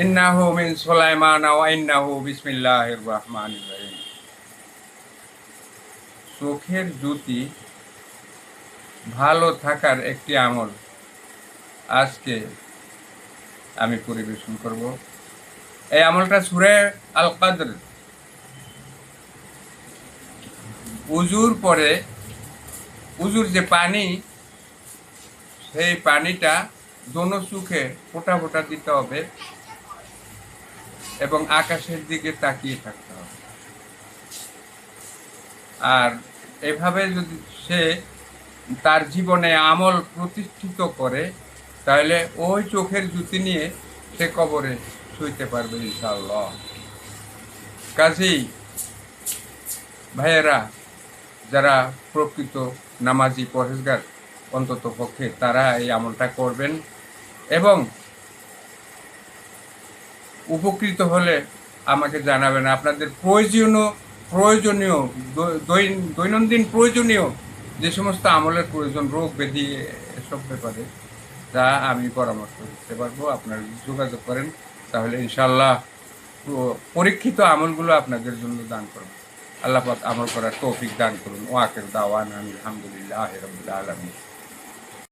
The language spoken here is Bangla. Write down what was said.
ইন্নাহু মিন সুলাইমান ওয়া ইন্নাহু বিসমিল্লাহির রহমানির রহিম। চোখের জ্যোতি ভালো থাকার একটি আমল আজকে আমি পরিবেশন করব। এই আমলটা সূরা আল কদর উজুর পরে উজুর যে পানি, সেই পানিটা দোনো চোখে ফোঁটা ফোঁটা দিতে হবে এবং আকাশের দিকে তাকিয়ে থাকতে হবে। আর এভাবে যদি সে তার জীবনে আমল প্রতিষ্ঠিত করে, তাহলে ওই চোখের জ্যোতি নিয়ে সে কবরে শুইতে পারবে ইনশাআল্লাহ। কাজেই ভাইয়েরা, যারা প্রকৃত নামাজি পরহেজগার, অন্তত পক্ষে তারা এই আমলটা করবেন এবং উপকৃত হলে আমাকে জানাবেন। আপনাদের প্রয়োজনীয় দৈনন্দিন প্রয়োজনীয় যে সমস্ত আমলের প্রয়োজন, রোগ ব্যাধি এসব ব্যাপারে তা আমি পরামর্শ দিতে পারবো। আপনারা যোগাযোগ করেন, তাহলে ইনশাআল্লাহ পরীক্ষিত আমলগুলো আপনাদের জন্য দান করব। আল্লাহ পাক আমল করার তৌফিক দান করুন। ওয়াকির দাওয়ানা আলহামদুলিল্লাহি রাব্বিল আলামিন।